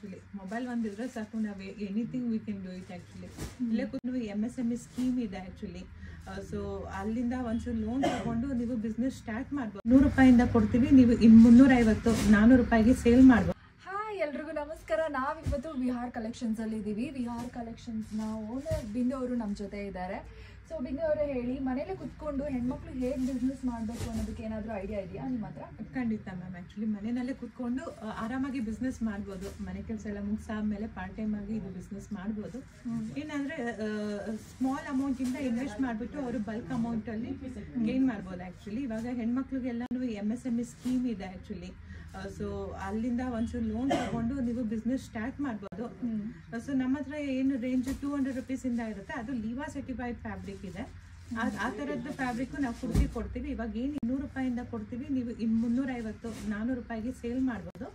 Actually mobile ಒಂದಿದ್ರೆ ಸಾಕು ನಾವು anything we can do it actually. ಇಲ್ಲೇ ಕೂತು MSME ಸ್ಕೀಮ್ ಇದೆ ಆ್ಯಕ್ಚುಲಿ. ಸೊ ಅಲ್ಲಿಂದ ಒಂಚೂರು ಲೋನ್ ತಗೊಂಡು ನೀವು ಬಿಸ್ನೆಸ್ ಸ್ಟಾರ್ಟ್ ಮಾಡ್ಬೋದು. 100 ರೂಪಾಯಿಂದ ಕೊಡ್ತೀವಿ, ನೀವು 350 400 ರೂಪಾಯಿಗೆ ಸೇಲ್ ಮಾಡ್ಬೋದು. ಎಲ್ರಿಗೂ ನಮಸ್ಕಾರ. ನಾವಿವತ್ತು ವಿಹಾರ್ ಕಲೆಕ್ಷನ್ಸ್ ಅಲ್ಲಿ ಇದ್ದೀವಿ. ವಿಹಾರ್ ಕಲೆಕ್ಷನ್ಸ್ ನ ಓನರ್ ಬಿಂದು ಅವರು ನಮ್ಮ ಜೊತೆ ಇದ್ದಾರೆ. ಸೊ ಬಿಂದು ಅವರೇ, ಹೇಳಿ, ಮನೇಲೆ ಕುತ್ಕೊಂಡು ಹೆಣ್ಮಕ್ಳು ಹೇಗೆ ಬಿಸ್ನೆಸ್ ಮಾಡಬೇಕು ಅನ್ನೋದಕ್ಕೆ ಏನಾದರೂ ಐಡಿಯಾ ಇದೆಯಾ ನಿಮ್ಮ ಹತ್ರ? ಖಂಡಿತ ಮ್ಯಾಮ್. ಆ್ಯಕ್ಚುಲಿ ಮನೆಯಲ್ಲೇ ಕುತ್ಕೊಂಡು ಆರಾಮಾಗಿ ಬಿಸ್ನೆಸ್ ಮಾಡ್ಬೋದು. ಮನೆ ಕೆಲಸ ಎಲ್ಲ ಮುಗಿಸಾದ್ಮೇಲೆ ಪಾರ್ಟ್ ಟೈಮ್ ಆಗಿ ಇದು ಬಿಸ್ನೆಸ್ ಮಾಡ್ಬೋದು. ಏನಂದ್ರೆ ಸ್ಮಾಲ್ ಅಮೌಂಟಿಂದ ಇನ್ವೆಸ್ಟ್ ಮಾಡಿಬಿಟ್ಟು ಅವರು ಬಲ್ಕ್ ಅಮೌಂಟಲ್ಲಿ ಗೇನ್ ಮಾಡ್ಬೋದು. ಆ್ಯಕ್ಚುಲಿ ಇವಾಗ ಹೆಣ್ಮಕ್ಳಿಗೆಲ್ಲನೂ MSME ಸ್ಕೀಮ್ ಇದೆ ಆ್ಯಕ್ಚುಲಿ. ಸೊ ಅಲ್ಲಿಂದ ಒಂಚೂರು ಲೋನ್ ತಗೊಂಡು ನೀವು ಬಿಸ್ನೆಸ್ ಸ್ಟಾರ್ಟ್ ಮಾಡ್ಬೋದು. ಸೊ ನಮ್ಮ ಹತ್ರ ಏನು ರೇಂಜ್ 200 ರೂಪೀಸಿಂದ ಇರುತ್ತೆ. ಅದು ಲೀವಾ ಸರ್ಟಿಫೈಡ್ ಫ್ಯಾಬ್ರಿಕ್ ಇದೆ. ಆ ಥರದ್ದು ಫ್ಯಾಬ್ರಿಕ್ ನಾವು ಕುರ್ತಿ ಕೊಡ್ತೀವಿ. ಇವಾಗ ಏನು 200 ರೂಪಾಯಿಂದ ಕೊಡ್ತೀವಿ, ನೀವು 350 400 ರೂಪಾಯಿಗೆ ಸೇಲ್ ಮಾಡ್ಬೋದು.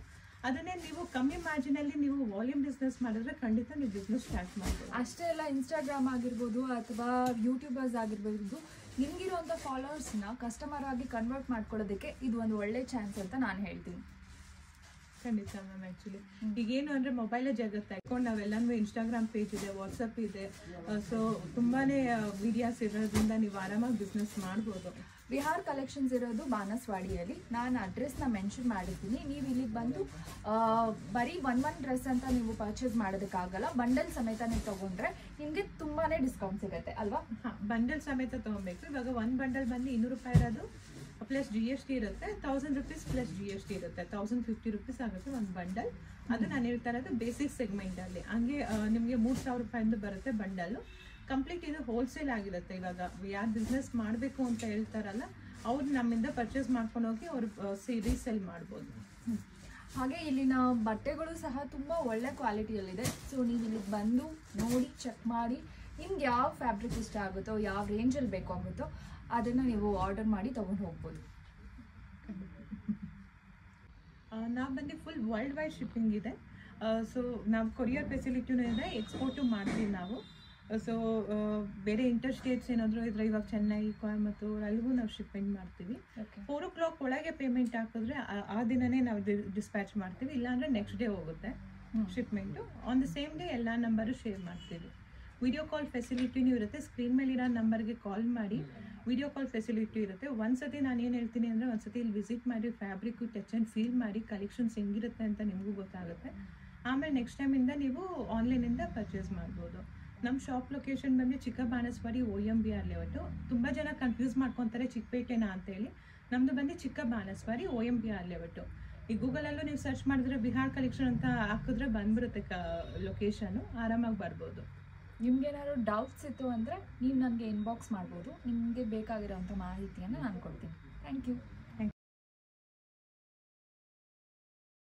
ಅದನ್ನೇ ನೀವು ಕಮ್ಮಿ ಮಾರ್ಜಿನಲ್ಲಿ ನೀವು ವಾಲ್ಯೂಮ್ ಬಿಸ್ನೆಸ್ ಮಾಡಿದ್ರೆ ಖಂಡಿತ ನೀವು ಬಿಸ್ನೆಸ್ ಸ್ಟಾರ್ಟ್ ಮಾಡ್ಬೋದು. ಅಷ್ಟೇ ಅಲ್ಲ, ಇನ್ಸ್ಟಾಗ್ರಾಮ್ ಆಗಿರ್ಬೋದು ಅಥವಾ ಯೂಟ್ಯೂಬರ್ಸ್ ಆಗಿರ್ಬೋದು, ನಿಮ್ಗಿರುವಂಥ ಫಾಲೋವರ್ಸ್ನ ಕಸ್ಟಮರ್ ಆಗಿ ಕನ್ವರ್ಟ್ ಮಾಡ್ಕೊಳ್ಳೋದಕ್ಕೆ ಇದು ಒಂದು ಒಳ್ಳೆ ಚಾನ್ಸ್ ಅಂತ ನಾನು ಹೇಳ್ತೀನಿ. ಖಂಡಿತ ಮ್ಯಾಮ್. ಆ್ಯಕ್ಚುಲಿ ಈಗೇನು ಅಂದರೆ ಮೊಬೈಲೇ ಜಗತ್ತು ಹಾಕೊಂಡು ನಾವೆಲ್ಲನೂ ಇನ್ಸ್ಟಾಗ್ರಾಮ್ ಪೇಜ್ ಇದೆ, ವಾಟ್ಸಪ್ ಇದೆ. ಸೊ ತುಂಬಾ ವಿಡಿಯೋಸ್ ಇರೋದ್ರಿಂದ ನೀವು ಆರಾಮಾಗಿ ಬಿಸ್ನೆಸ್ ಮಾಡ್ಬೋದು. ವಿಹಾರ್ ಕಲೆಕ್ಷನ್ಸ್ ಇರೋದು ಬಾನಸವಾಡಿಯಲ್ಲಿ. ನಾನು ಅಡ್ರೆಸ್ನ ಮೆನ್ಷನ್ ಮಾಡಿರ್ತೀನಿ. ನೀವು ಇಲ್ಲಿಗೆ ಬಂದು ಬರೀ ಒನ್ ಡ್ರೆಸ್ ಅಂತ ನೀವು ಪರ್ಚೇಸ್ ಮಾಡೋದಕ್ಕಾಗಲ್ಲ. ಬಂಡಲ್ ಸಮೇತ ನೀವು ತೊಗೊಂಡ್ರೆ ನಿಮಗೆ ತುಂಬಾ ಡಿಸ್ಕೌಂಟ್ ಸಿಗುತ್ತೆ ಅಲ್ವಾ? ಹಾಂ, ಬಂಡಲ್ ಸಮೇತ ತೊಗೊಬೇಕು. ಇವಾಗ ಒಂದು ಬಂಡಲ್ ಬಂದು 200 ರೂಪಾಯಿ ಇರೋದು ಪ್ಲಸ್ GST ಇರುತ್ತೆ. 1000 ರೂಪೀಸ್ ಪ್ಲಸ್ GST ಇರುತ್ತೆ. 1050 ರೂಪೀಸ್ ಆಗುತ್ತೆ ಒಂದು ಬಂಡಲ್. ಅದು ನಾನು ಹೇಳ್ತಾ ಇರೋದು ಬೇಸಿಕ್ ಸೆಗ್ಮೆಂಟಲ್ಲಿ. ಹಂಗೆ ನಿಮಗೆ 3000 ರೂಪಾಯಿಂದ ಬರುತ್ತೆ ಬಂಡಲ್ಲು. ಕಂಪ್ಲೀಟ್ ಇದು ಹೋಲ್ಸೇಲ್ ಆಗಿರುತ್ತೆ. ಇವಾಗ ಯಾರು ಬಿಸ್ನೆಸ್ ಮಾಡಬೇಕು ಅಂತ ಹೇಳ್ತಾರಲ್ಲ, ಅವ್ರು ನಮ್ಮಿಂದ ಪರ್ಚೇಸ್ ಮಾಡ್ಕೊಂಡು ಹೋಗಿ ಅವ್ರು ರೀಸೇಲ್ ಮಾಡ್ಬೋದು. ಹಾಗೆ ಇಲ್ಲಿನ ಬಟ್ಟೆಗಳು ಸಹ ತುಂಬ ಒಳ್ಳೆ ಕ್ವಾಲಿಟಿಯಲ್ಲಿದೆ. ಸೊ ನೀವು ಇಲ್ಲಿಗೆ ಬಂದು ನೋಡಿ, ಚೆಕ್ ಮಾಡಿ, ನಿಮ್ಗೆ ಯಾವ ಫ್ಯಾಬ್ರಿಕ್ ಇಷ್ಟ ಆಗುತ್ತೋ, ಯಾವ ರೇಂಜಲ್ಲಿ ಬೇಕಾಗುತ್ತೋ ಅದನ್ನು ನೀವು ಆರ್ಡರ್ ಮಾಡಿ ತೊಗೊಂಡು ಹೋಗ್ಬೋದು. ನಾವು ಬಂದು ಫುಲ್ ವರ್ಲ್ಡ್ ವೈಡ್ ಶಿಪ್ಪಿಂಗ್ ಇದೆ. ಸೊ ನಾವು ಕೊರಿಯರ್ ಫೆಸಿಲಿಟಿನೂ ಇದೆ, ಎಕ್ಸ್ಪೋರ್ಟು ಮಾಡ್ತೀವಿ ನಾವು. ಸೊ ಬೇರೆ ಇಂಟರ್ ಸ್ಟೇಟ್ಸ್ ಏನಾದರೂ ಇದ್ರೆ ಇವಾಗ ಚೆನ್ನೈ, ಕೊಯಮತ್ತೂರು ಅಲ್ಲಿಗೂ ನಾವು ಶಿಪ್ಪಿಂಗ್ ಮಾಡ್ತೀವಿ. 4 o'clock ಒಳಗೆ ಪೇಮೆಂಟ್ ಹಾಕಿದ್ರೆ ಆ ದಿನನೇ ನಾವು ಡಿಸ್ಪ್ಯಾಚ್ ಮಾಡ್ತೀವಿ. ಇಲ್ಲಾಂದರೆ ನೆಕ್ಸ್ಟ್ ಡೇ ಹೋಗುತ್ತೆ ಶಿಪ್ಮೆಂಟು. ಆನ್ ದ ಸೇಮ್ ಡೇ ಎಲ್ಲ ನಂಬರು ಶೇರ್ ಮಾಡ್ತೀವಿ. ವಿಡಿಯೋ ಕಾಲ್ ಫೆಸಿಲಿಟಿನೂ ಇರುತ್ತೆ. ಸ್ಕ್ರೀನ್ ಮೇಲಿರೋ ನಂಬರ್ಗೆ ಕಾಲ್ ಮಾಡಿ ವಿಡಿಯೋ ಕಾಲ್ ಫೆಸಿಲಿಟಿ ಇರುತ್ತೆ. ಒಂದ್ಸತಿ ನಾನು ಏನು ಹೇಳ್ತೀನಿ ಅಂದರೆ, ಒಂದ್ಸತಿ ಇಲ್ಲಿ ವಿಸಿಟ್ ಮಾಡಿ ಫ್ಯಾಬ್ರಿಕ್ಕು ಟಚ್ ಆ್ಯಂಡ್ ಫೀಲ್ ಮಾಡಿ ಕಲೆಕ್ಷನ್ಸ್ ಹೆಂಗಿರುತ್ತೆ ಅಂತ ನಿಮಗೂ ಗೊತ್ತಾಗುತ್ತೆ. ಆಮೇಲೆ ನೆಕ್ಸ್ಟ್ ಟೈಮಿಂದ ನೀವು ಆನ್ಲೈನಿಂದ ಪರ್ಚೇಸ್ ಮಾಡ್ಬೋದು. ನಮ್ಮ ಶಾಪ್ ಲೊಕೇಶನ್ ಬಂದು ಚಿಕ್ಕಬಾಣಸ್ವಾಡಿ OMBR ಲೇಔಟು. ತುಂಬ ಜನ ಕನ್ಫ್ಯೂಸ್ ಮಾಡ್ಕೊತಾರೆ ಚಿಕ್ಕಪೇಟೆನಾ ಅಂತೇಳಿ. ನಮ್ಮದು ಬಂದು ಚಿಕ್ಕಬಾಣಸ್ವಾಡಿ OMBR ಲೇಔಟು. ಈ ಗೂಗಲಲ್ಲೂ ನೀವು ಸರ್ಚ್ ಮಾಡಿದ್ರೆ ವಿಹಾರ್ ಕಲೆಕ್ಷನ್ ಅಂತ ಹಾಕಿದ್ರೆ ಬಂದ್ಬಿಡುತ್ತೆ ಲೊಕೇಶನು. ಆರಾಮಾಗಿ ಬರ್ಬೋದು. ನಿಮ್ಗೇನಾದ್ರು ಡೌಟ್ಸ್ ಇತ್ತು ಅಂದರೆ ನೀವು ನನಗೆ ಇನ್ಬಾಕ್ಸ್ ಮಾಡ್ಬೋದು. ನಿಮಗೆ ಬೇಕಾಗಿರೋಂಥ ಮಾಹಿತಿಯನ್ನು ನಾನು ಕೊಡ್ತೀನಿ. Thank you.